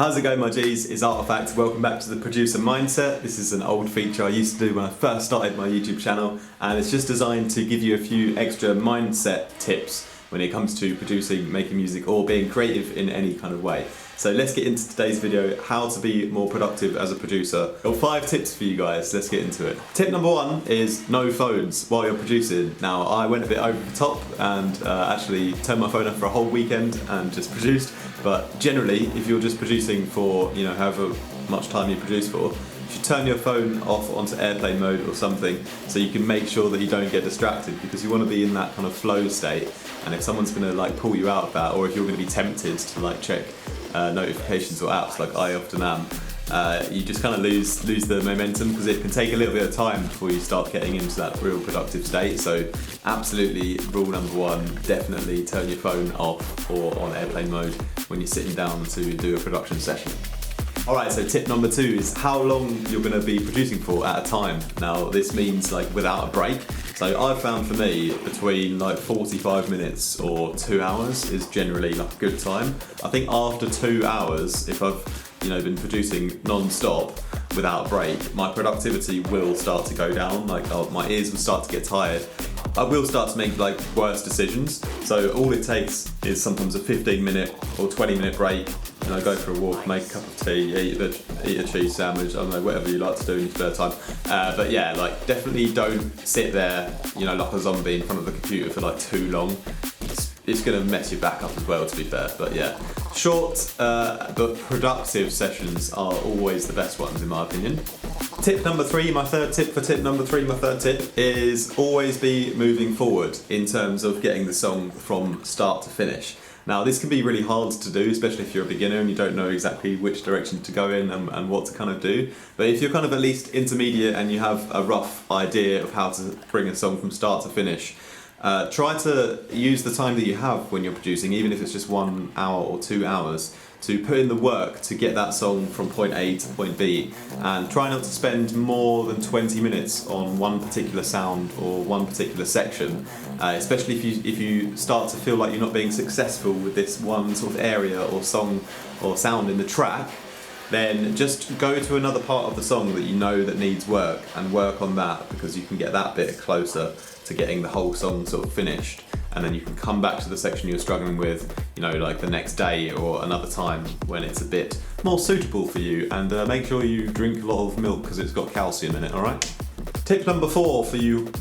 How's it going, my G's? It's Artifact. Welcome back to the Producer Mindset. This is an old feature I used to do when I first started my YouTube channel, and it's just designed to give you a few extra mindset tips when it comes to producing, making music, or being creative in any kind of way. So let's get into today's video, how to be more productive as a producer. I've got 5 tips for you guys, let's get into it. Tip number 1 is no phones while you're producing. Now, I went a bit over the top and actually turned my phone off for a whole weekend and just produced. But generally, if you're just producing for, however much time you produce for, you should turn your phone off onto airplane mode or something so you can make sure that you don't get distracted, because you want to be in that kind of flow state. And if someone's going to pull you out of that, or if you're going to be tempted to check notifications or apps like I often am, you just kind of lose the momentum, because it can take a little bit of time before you start getting into that real productive state. So absolutely, rule number 1, definitely turn your phone off or on airplane mode when you're sitting down to do a production session. Alright, so tip number 2 is how long you're going to be producing for at a time. Now, this means without a break. So I've found for me between 45 minutes or 2 hours is generally a good time. I think after 2 hours, if I've been producing non-stop without a break, my productivity will start to go down. My ears will start to get tired. I will start to make worse decisions. So all it takes is sometimes a 15-minute or 20-minute break. Go for a walk, make a cup of tea, eat a cheese sandwich, I don't know, whatever you like to do in your spare time. But yeah, definitely don't sit there, like a zombie in front of the computer for too long. It's going to mess your back up as well, to be fair. But yeah, short but productive sessions are always the best ones, in my opinion. Tip number 3, my third tip is always be moving forward in terms of getting the song from start to finish. Now, this can be really hard to do, especially if you're a beginner and you don't know exactly which direction to go in and what to kind of do. But if you're kind of at least intermediate and you have a rough idea of how to bring a song from start to finish, try to use the time that you have when you're producing, even if it's just 1 hour or 2 hours, to put in the work to get that song from point A to point B, and try not to spend more than 20 minutes on one particular sound or one particular section, especially if you start to feel like you're not being successful with this one sort of area or song or sound in the track. Then just go to another part of the song that you know that needs work and work on that, because you can get that bit closer to getting the whole song sort of finished. And then you can come back to the section you're struggling with, the next day or another time when it's a bit more suitable for you. And make sure you drink a lot of milk, because it's got calcium in it, alright? Tip number 4 for you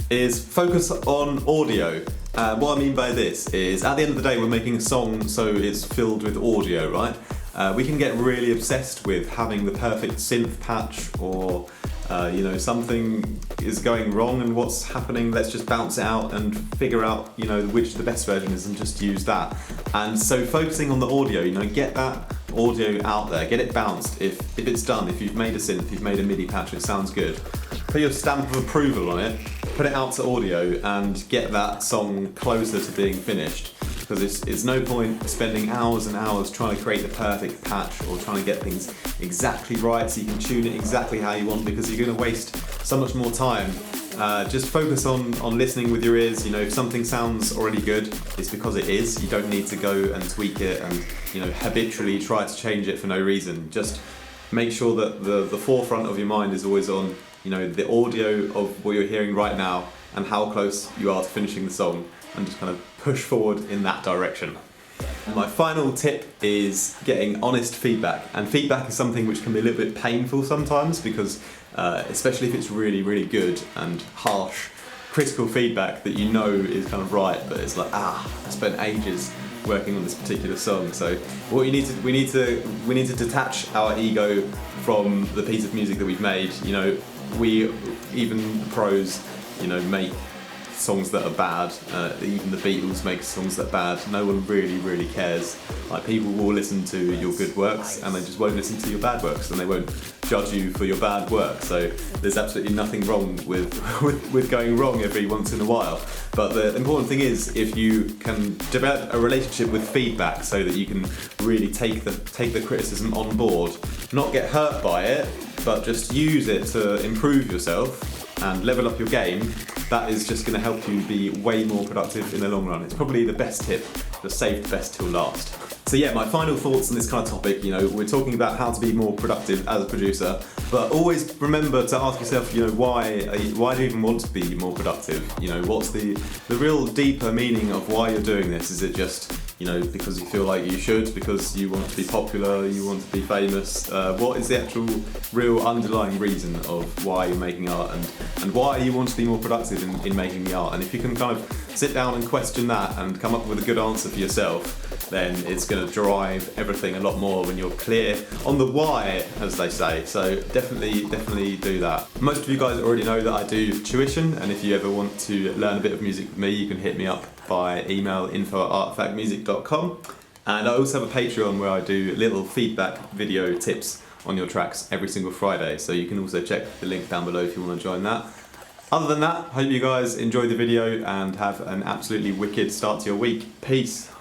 is focus on audio. What I mean by this is, at the end of the day, we're making a song so it's filled with audio, right? We can get really obsessed with having the perfect synth patch, or something is going wrong and what's happening, let's just bounce it out and figure out which the best version is and just use that. And so focusing on the audio, get that audio out there, get it bounced. If it's done, if you've made a synth, you've made a MIDI patch, it sounds good, put your stamp of approval on it, put it out to audio, and get that song closer to being finished. Because it's no point spending hours and hours trying to create the perfect patch or trying to get things exactly right so you can tune it exactly how you want, because you're going to waste so much more time. Just focus on listening with your ears. If something sounds already good, it's because it is. You don't need to go and tweak it and habitually try to change it for no reason. Just make sure that the forefront of your mind is always on the audio of what you're hearing right now and how close you are to finishing the song, and just kind of push forward in that direction. My final tip is getting honest feedback. And feedback is something which can be a little bit painful sometimes, because especially if it's really, really good and harsh, critical feedback that is kind of right, but it's I spent ages working on this particular song. So what we need to detach our ego from the piece of music that we've made. We, even the pros, make songs that are bad. Even the Beatles make songs that are bad. No one really cares. People will listen to your good works and they just won't listen to your bad works, and they won't judge you for your bad work. So there's absolutely nothing wrong with going wrong every once in a while. But the important thing is, if you can develop a relationship with feedback so that you can really take the criticism on board, not get hurt by it, but just use it to improve yourself and level up your game, that is just going to help you be way more productive in the long run. It's probably the best tip, just save the best till last. So yeah, my final thoughts on this kind of topic, we're talking about how to be more productive as a producer, but always remember to ask yourself, why do you even want to be more productive? What's the real deeper meaning of why you're doing this? Is it just, because you feel like you should, because you want to be popular, you want to be famous? What is the actual real underlying reason of why you're making art and why you want to be more productive in making the art? And if you can kind of sit down and question that and come up with a good answer for yourself, then it's going to drive everything a lot more when you're clear on the why, as they say. So definitely do that. Most of you guys already know that I do tuition, and if you ever want to learn a bit of music with me, you can hit me up by email info@artefactmusic.com. And I also have a Patreon where I do little feedback video tips on your tracks every single Friday, so you can also check the link down below if you want to join that. Other than that, hope you guys enjoyed the video and have an absolutely wicked start to your week. Peace.